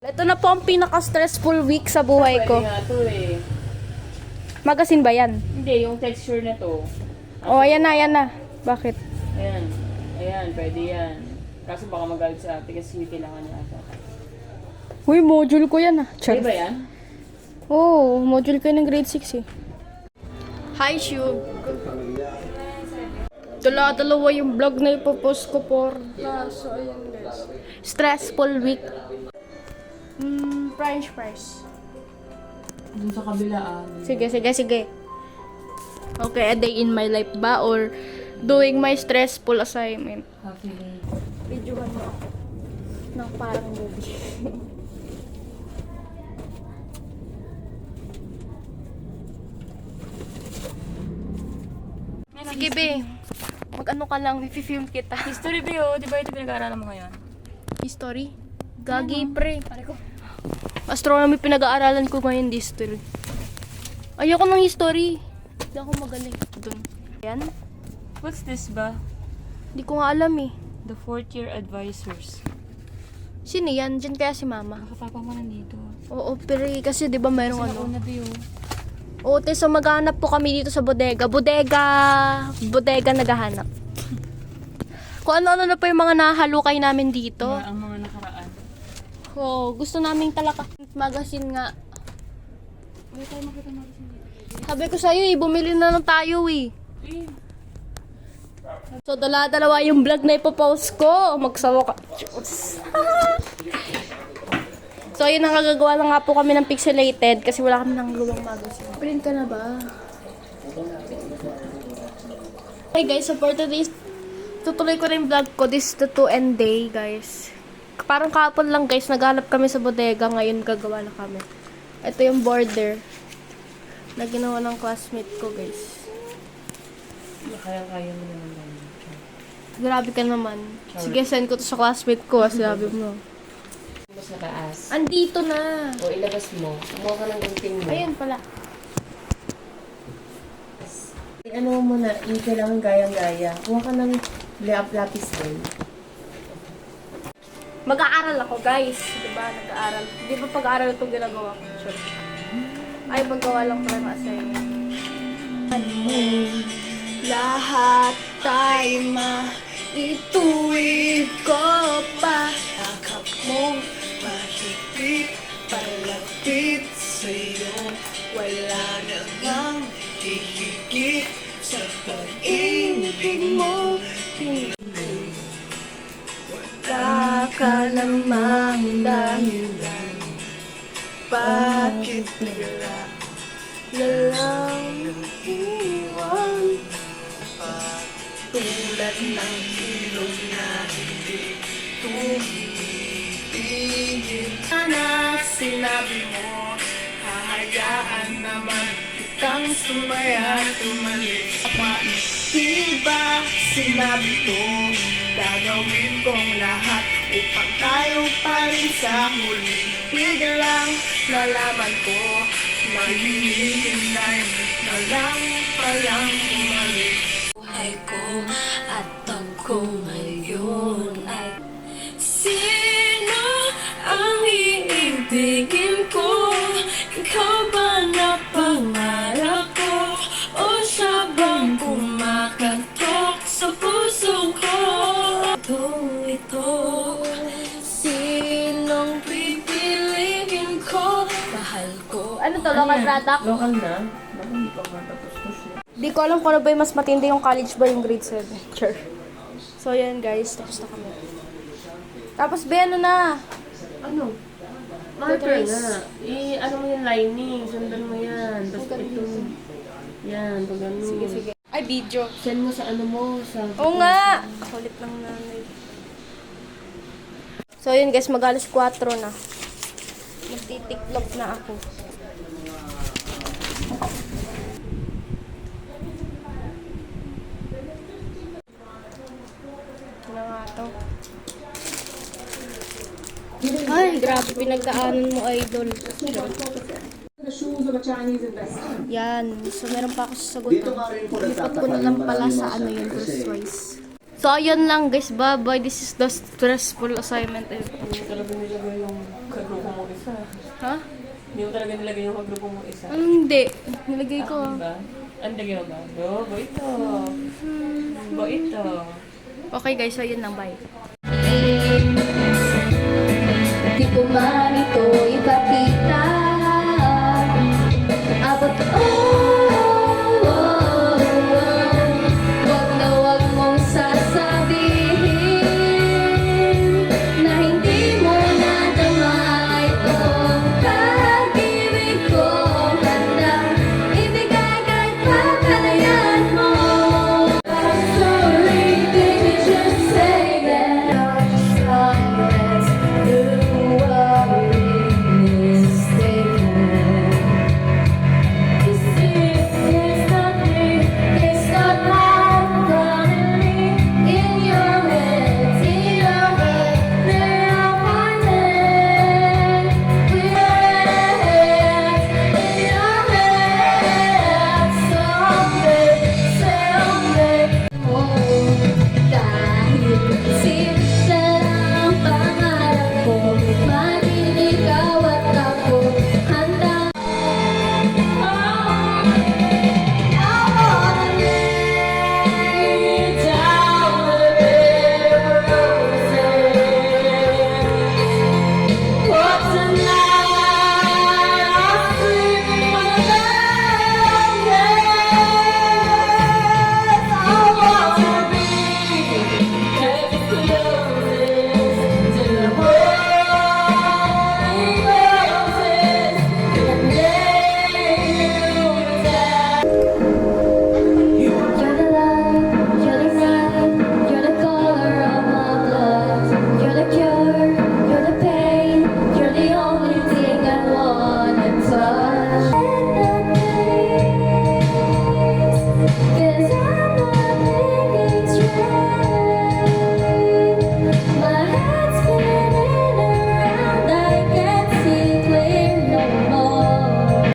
Ito na po ang pinaka-stressful week sa buhay ko. Pwede nga to eh. Magazine ba yan? Hindi, yung texture na to. Oh, ayan na, ayan na. Bakit? Ayan. Ayan, pwede yan. Kaso baka magalit sa ate kasi kailangan niya ata. Uy, module ko yan ah. Pwede ba yan? Oo, module ko ng grade 6 eh. Hi, Shug. Dala-dalawa yung vlog na ipopost ko for so ayan guys. Stressful week. French fries. Dun sa kabila ah. Sige. Okay, a day in my life ba? Or doing my stressful assignment? Happy day. Videohan mo ako. Ng parang movie. Sige, be. Mag-ano ka lang, i-film kita. History ba yun? Di ba ito pinag-aaralan mo ngayon? History? Gagi, pre. Astronomy pinag-aaralan ko ngayon, history. Ayoko ng history. Hindi ako magaling doon. Yan? What's this ba? Hindi ko nga alam eh. The fourth year advisors. Sino yan? Diyan kaya si mama? Nakapapa mo nandito. Oo, pero kasi di ba mayroong ano? Nauna ba yun? Oo, te, so maghanap po kami dito sa bodega. Bodega naghahanap. Kung ano-ano na po yung mga nahalukay namin dito. Ang mga nakaraan. Oo, gusto naming talaka. Magazine nga. Wala tayo makita magazine dito. Sabi ko sa'yo eh, bumili na lang tayo eh. So, dala-dalawa yung vlog na ipopost ko. Magsawa ka. So, yun ang gagawa na nga po kami ng pixelated kasi wala kami nang gawang magazine. Print ka na ba? Okay guys, so for today's tutuloy ko rin vlog ko. This is the 2 day guys. Parang kahapon lang guys, naghanap kami sa bodega. Ngayon gagawa na kami. Ito yung border na ginawa ng classmate ko guys. Kaya-kaya mo naman ba? Grabe ka naman. Sige, send ko to sa classmate ko. Sabi mo. Mas sa taas. Andito na. O ilabas mo. Kumuha ka ng gunting mo. Ayun pala. Ano mo muna, yung kailangan gayang-gaya. Kuha ka ng lapis din. Mag-aaral ako, guys. Diba? Nag-aaral. Di ba pag-aaral itong ginagawa ko? Sure. Ay, magawa lang pala ng assignment. Lahat tayo maituwid ko pa. Akap mo, mahigpit, palapit sa'yo. Wala namang hihigit sa pag-ibig mo. Wala ka namang dahilan. Bakit bigla na lang iwan? Tulad ng ilog na hindi tumigil. Sana sinabi mo, hahayaan naman kitang sumaya, tumalis pa. Di ba sinabi ko, gagawin kong lahat upang tayo pa rin sa huli. Biglang nalaman ko, maghihintay na lang palang umalik. Buhay ko at ako ngayon ay sino ang iibigin ko? Ikaw ba na pangarap ko? O siya bang kumakatok sa puso ko? Ito, sinong pipiliin ko? Mahal ko. Ano to, local product? Local na? Baka hindi pa matapos-tapos na. Di ko alam kung ano ba yung mas matindi yung college ba yung grade 7. Sure. So, yan guys. Tapos na kami. Tapos, be, ano na? Ano? Marker na. Ano mo yung lining? Sundan mo yan. Tapos ito. Yan, pag ano. Sige. Ay, video. Send mo sa ano mo. Sa Oo nga! Kulit lang nanay. So, yun guys. Mag-alas 4 na. Magtitiklop na ako. Ano nga to? Ay, grabe pinagdaanan mo, idol. Yan. So, meron pa ako sasagutan. Lipat ko na lang pala sa ano yun, crosswise. So, ayun lang guys. Bye-bye. This is the stressful assignment ever. Talaga nilagay yung isa. Ha? Hindi mo talaga nilagay yung maglupo mo isa. Hindi. Nilagay ko. Diba? Ang lagay mo ba? Go ito. Go ito. Okay guys, so yun lang. Bye. Di ko man ito ipakita